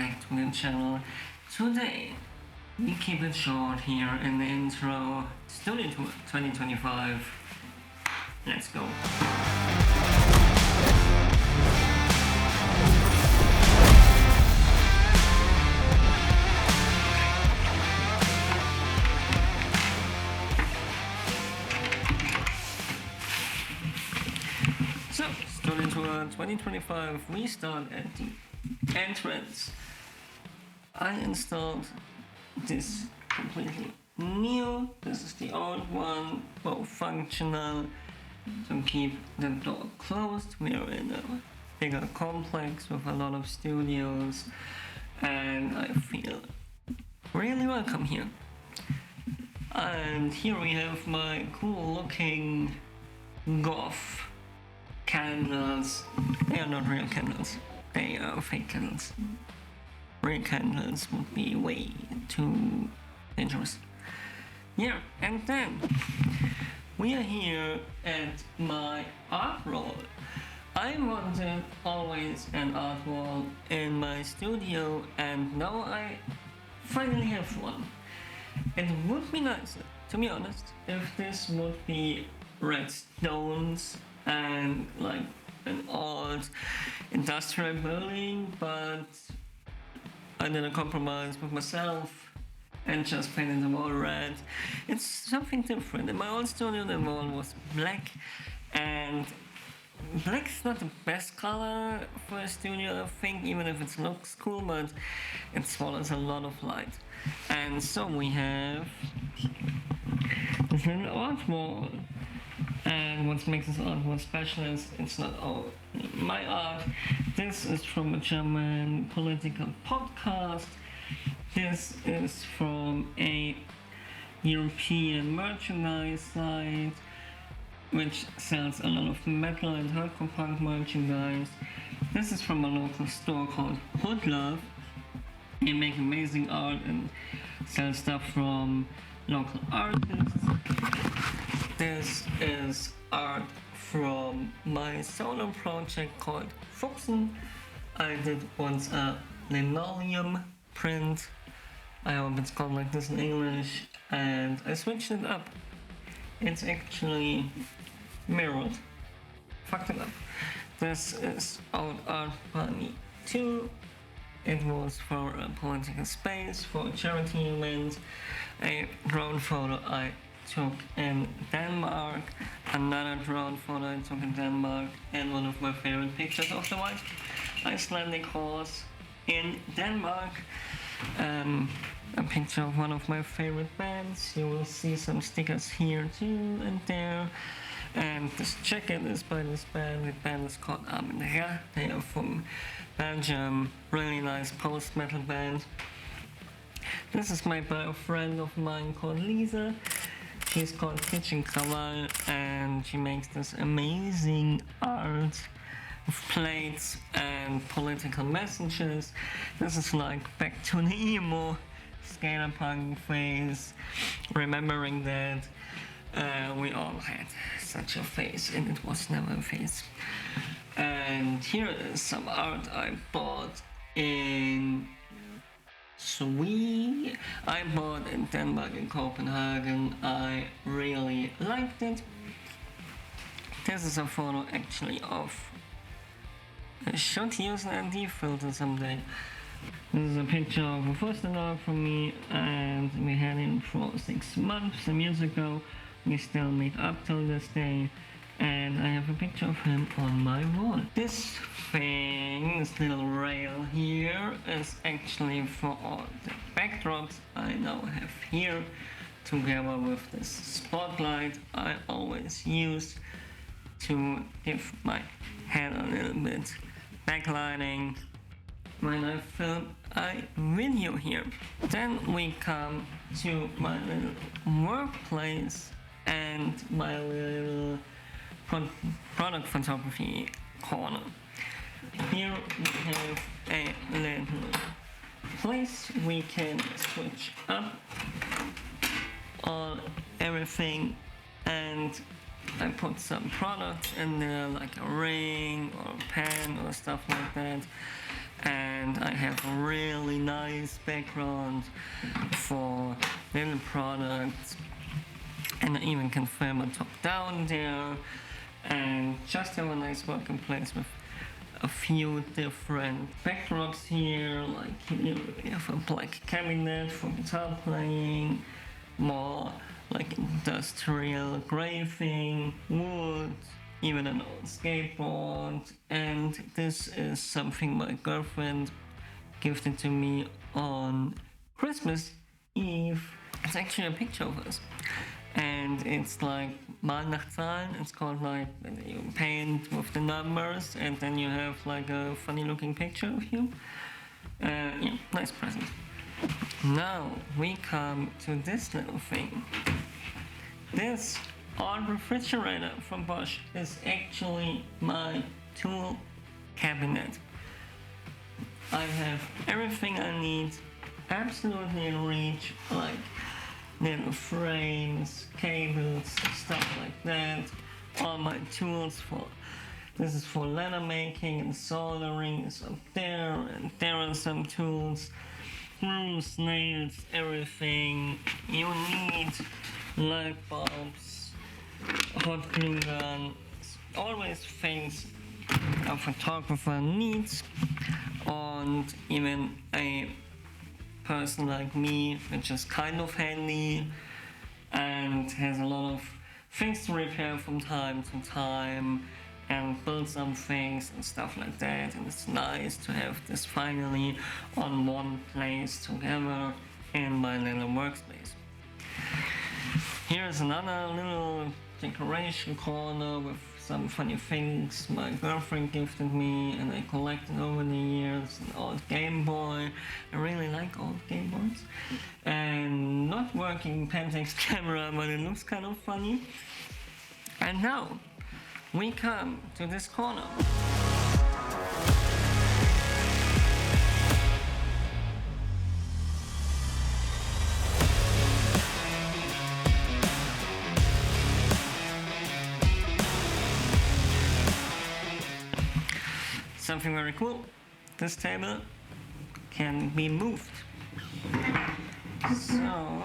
back to the channel. Today we keep it short here in the intro. Studio 2025. Let's go. So, Studio Tour 2025, we start at the entrance. I installed this completely new. This is the old one, both functional to keep the door closed. We are in a bigger complex with a lot of studios, and I feel really welcome here. And here we have my cool looking goth candles. They are not real candles, they are fake candles. Real candles would be way too dangerous. Yeah, and then we are here at my art wall. I wanted always an art wall in my studio, and now I finally have one. It would be nicer, to be honest, if this would be red stones and like an old industrial building, but I did a compromise with myself and just painted them all red. It's something different. In my old studio, the wall was black, and black is not the best color for a studio, I think, even if it looks cool, but it swallows a lot of light. And so we have this little art wall. And what makes this art wall special is it's not all my art. This is from a German political podcast. This is from a European merchandise site which sells a lot of metal and hardcore punk merchandise. This is from a local store called Hood Love. They make amazing art and sell stuff from local artists. This is art from my solo project called Fuchsen. I did once a linoleum print. I hope it's called like this in English, and I switched it up. It's actually mirrored. Fucked it up. This is old art by me too. It was for a political space, for a charity event, a drone photo I took in Denmark, another drone photo I took in Denmark, and one of my favorite pictures of the white Icelandic horse in Denmark. A picture of one of my favorite bands. You will see some stickers here too and there. And this jacket is by this band. The band is called Amen Ra. They are from Belgium. Really nice post-metal band. This is made by a friend of mine called Lisa. She's called Kitchen Krawall, and she makes this amazing art of plates and political messages. This is like back to the emo skater punk phase, remembering that we all had such a phase, and it was never a phase. And here is some art I bought in Sweden. I bought in Denmark and Copenhagen. I really liked it. This is a photo actually of. I should use an ND filter someday. This is a picture of a foster dog from me, and we had him for 6 months some years ago. We still meet up till this day, and I have a picture of him on my wall. This thing, this little rail here, is actually for all the backdrops I now have here, together with this spotlight I always use to give my head a little bit backlighting when I film a video here. Then we come to my little workplace and my little product photography corner. Here we have a little place we can switch up everything, and I put some products in there like a ring or a pen or stuff like that. and I have a really nice background for little products, and I even can film a top down there, and just have a nice working place with a few different backdrops here, like here we have a black cabinet for guitar playing, more like industrial graving, wood, even an old skateboard, and this is something my girlfriend gifted to me on Christmas Eve. It's actually a picture of us, and it's like Mal nach Zahlen. It's called like you paint with the numbers, and then you have like a funny looking picture of you. Yeah, nice present. Now we come to this little thing. This old refrigerator from Bosch is actually my tool cabinet. I have everything I need absolutely in reach, like little frames, cables, stuff like that. All my tools for this is for leather making, and soldering is up there, and there are some tools, screws, nails, everything you need, light bulbs, hot glue gun, always things a photographer needs, and even a person like me, which is kind of handy and has a lot of things to repair from time to time and build some things and stuff like that, and it's nice to have this finally on one place together in my little workspace. Here's another little decoration corner with some funny things my girlfriend gifted me and I collected over the years. An old Game Boy. I really like old Game Boys. And not working Pentax camera, but it looks kind of funny. And now we come to this corner. Something very cool. This table can be moved. So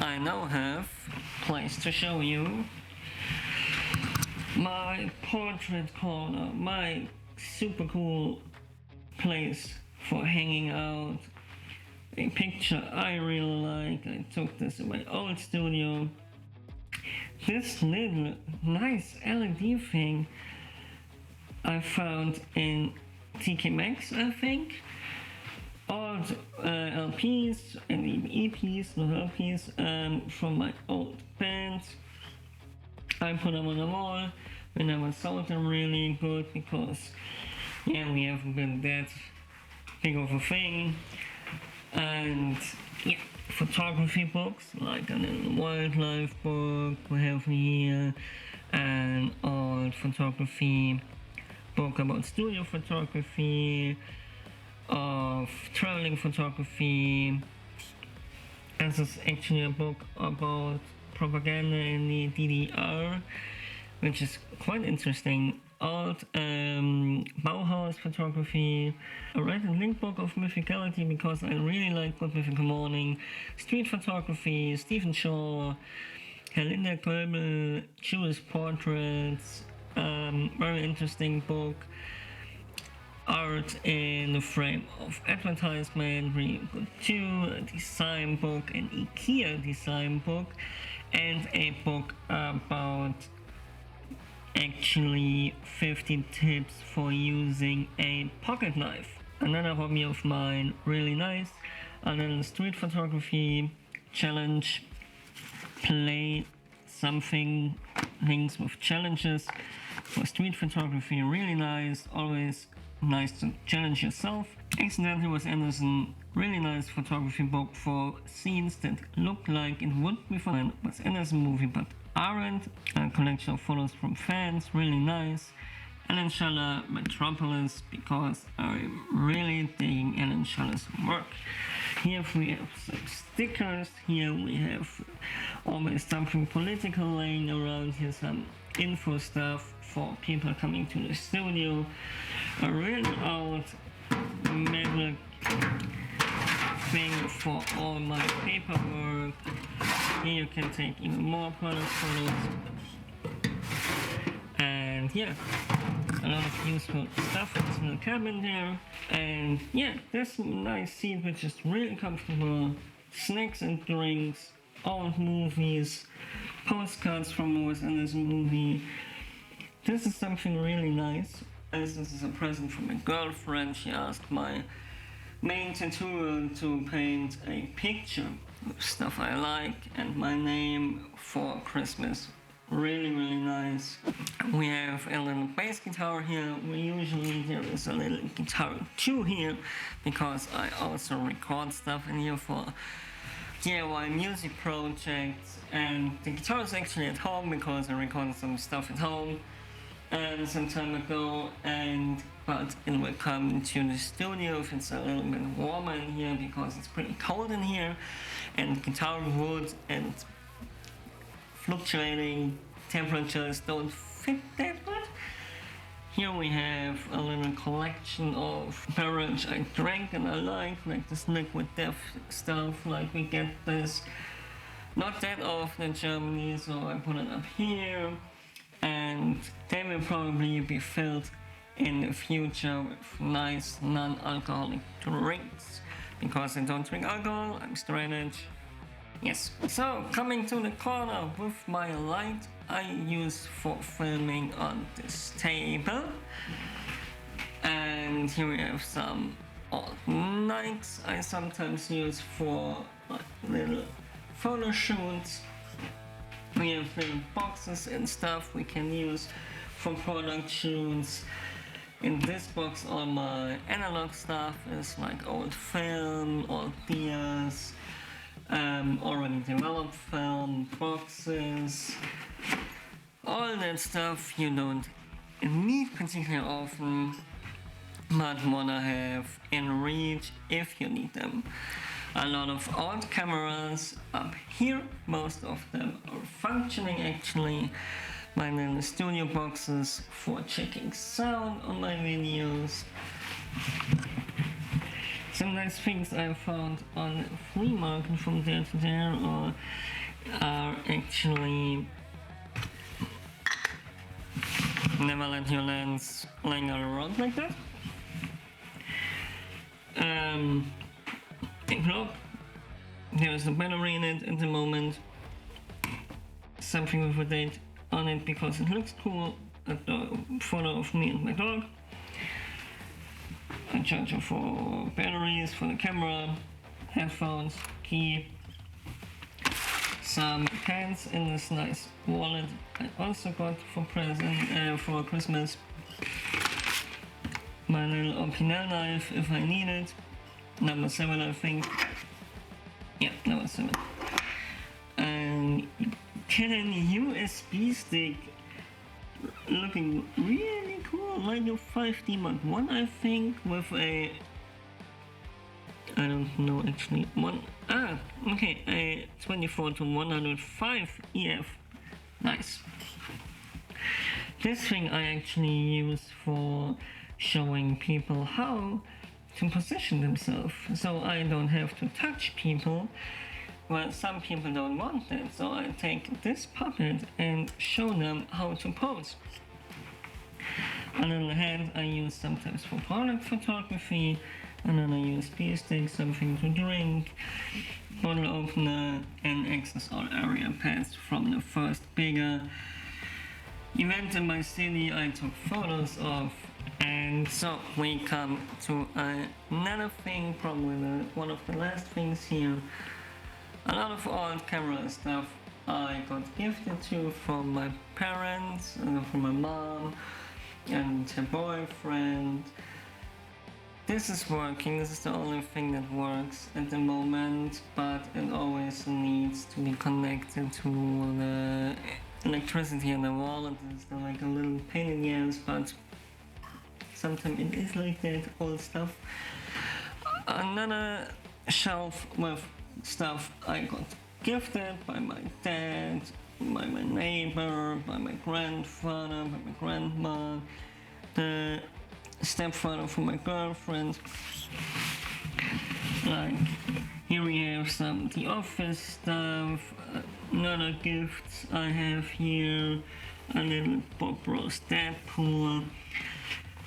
I now have a place to show you my portrait corner, my super cool place for hanging out. A picture I really like. I took this in my old studio. This little nice LED thing I found in TK Maxx, I think. Old LPs and even EPs, not LPs, from my old band. I put them on the wall when I was sold them really good because, yeah, we haven't been that big of a thing. And yeah, photography books, like a little wildlife book we have here, an old photography book about studio photography, of traveling photography. This is actually a book about propaganda in the DDR, which is quite interesting. Old Bauhaus photography. I read a link book of Mythicality because I really like Good Mythical Morning. Street photography, Stephen Shaw, Herlinda Kolbel, Jewish portraits. Very interesting book. Art in the frame of advertisement, really good too. A design book, an IKEA design book, and a book about actually 50 tips for using a pocket knife. Another hobby of mine, really nice. A little street photography challenge. Play something, things with challenges for street photography, really nice. Always nice to challenge yourself. Accidentally with Anderson, really nice photography book for scenes that look like it would be from what's Anderson movie but aren't. A collection of photos from fans, really nice. Alan Schaller, Metropolis, because I'm really digging Alan Schaller's work. Here we have some stickers, here we have always something political laying around, here some info stuff for people coming to the studio. A really old metal thing for all my paperwork. Here you can take even more product photos. And yeah, a lot of useful stuff in the cabin there. And yeah, this nice seat which is really comfortable. Snacks and drinks, old movies, postcards from what was in this movie. This is something really nice. This is a present from my girlfriend. She asked my main tutorial to paint a picture of stuff I like and my name for Christmas. Really, really nice. We have a little bass guitar here. There is a little guitar too here because I also record stuff in here for DIY music projects. And the guitar is actually at home because I recorded some stuff at home some time ago, but it will come to the studio if it's a little bit warmer in here because it's pretty cold in here, and guitar wood and fluctuating temperatures don't fit that good. Here we have a little collection of beverage I drank and I like this liquid death stuff. Like we get this not that often in Germany, so I put it up here. And they will probably be filled in the future with nice non-alcoholic drinks. Because I don't drink alcohol, I'm straight edge. Yes. So, coming to the corner with my light I use for filming on this table. And here we have some old Nikes I sometimes use for little photo shoots. We have little boxes and stuff we can use for product shoots. In this box all my analog stuff is like old film, old dias, already developed film, boxes, all that stuff you don't need particularly often but wanna have in reach if you need them. A lot of old cameras up here, most of them are functioning actually. My little studio boxes for checking sound on my videos. Some nice things I found on flea market from there to there are actually never let your lens laying around like that. Look, there's a battery in it at the moment. Something with a date on it because it looks cool. A photo of me and my dog. A charger for batteries for the camera. Headphones, key. Some pens in this nice wallet I also got for Christmas. My little Opinel knife if I need it. Number 7 I think. Yeah, number 7. And Canon USB stick looking really cool, like a 5D Mark I I think with a I don't know actually a 24 to 105 EF. Nice. This thing I actually use for showing people how to position themselves, so I don't have to touch people. Well, some people don't want that, so I take this puppet and show them how to pose. A little hand I use sometimes for product photography, another USB stick, something to drink, bottle opener, and access all area pads from the first bigger event in my city I took photos of. And so we come to another thing, probably one of the last things here. A lot of old camera stuff I got gifted to from my parents, from my mom and her boyfriend. This is working, this is the only thing that works at the moment, but it always needs to be connected to the electricity on the wall, and it's like a little pain in the ass, but sometimes it is like that, old stuff. Another shelf with stuff I got gifted by my dad by my neighbor, by my grandfather, by my grandma, the stepfather for my girlfriend. Like, here we have some the office stuff, another gifts I have here, a little Bob Ross Deadpool.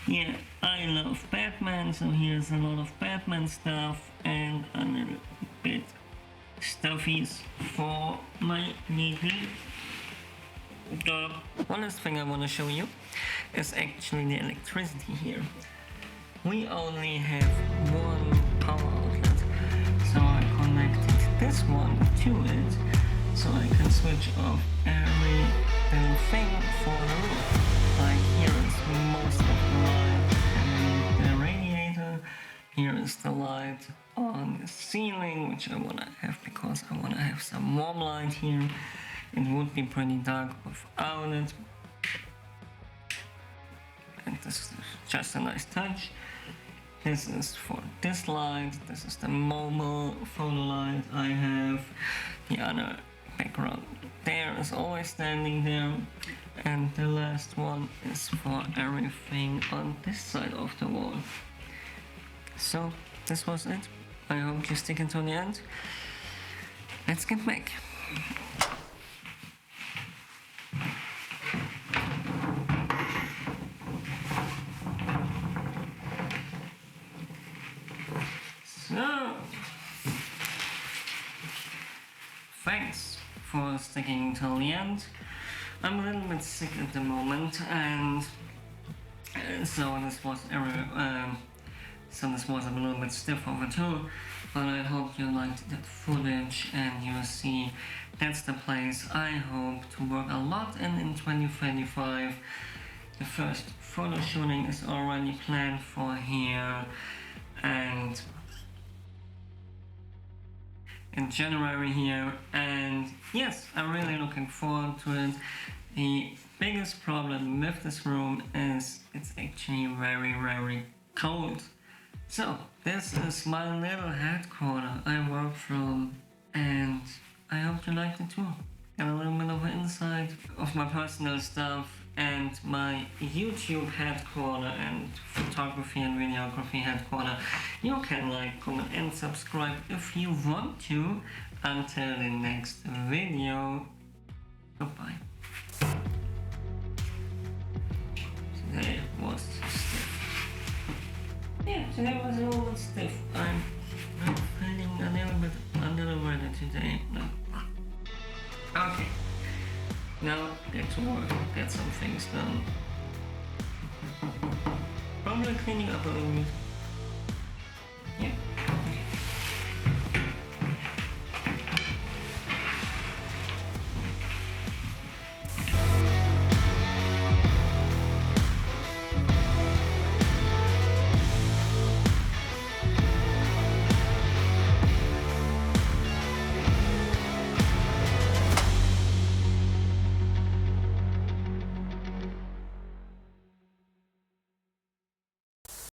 Yeah, I love Batman, so here's a lot of Batman stuff and a little bit stuffies for my little dog. One last thing I want to show you is actually the electricity here. We only have one power outlet, so I connected this one to it, so I can switch off every little thing for the roof. Like here is most of the light and the radiator. Here is the light on the ceiling, which I wanna have because I wanna have some warm light here. It would be pretty dark without it. And this is just a nice touch. This is for this light. This is the mobile photo light I have. The other background there is always standing there. And the last one is for everything on this side of the wall. So this was it. I hope you stick until the end. Let's get back. So, thanks for sticking till the end. I'm a little bit sick at the moment, and so this was a little bit stiff over too. But I hope you liked that footage, and you see that's the place I hope to work a lot in 2025. The first photo shooting is already planned for here, and in January here, and yes, I'm really looking forward to it. The biggest problem with this room is it's actually very, very cold. So this is my little headquarters I work from, and I hope you liked it too. Got a little bit of an insight of my personal stuff and my YouTube headquarters and photography and videography headquarters. You can like, comment and subscribe if you want to. Until the next video, goodbye. Today was stiff. Yeah, today was a little bit stiff. I'm feeling a little bit under the weather today. No. Okay. Now get to work, get some things done. Probably cleaning up a little bit. Yeah.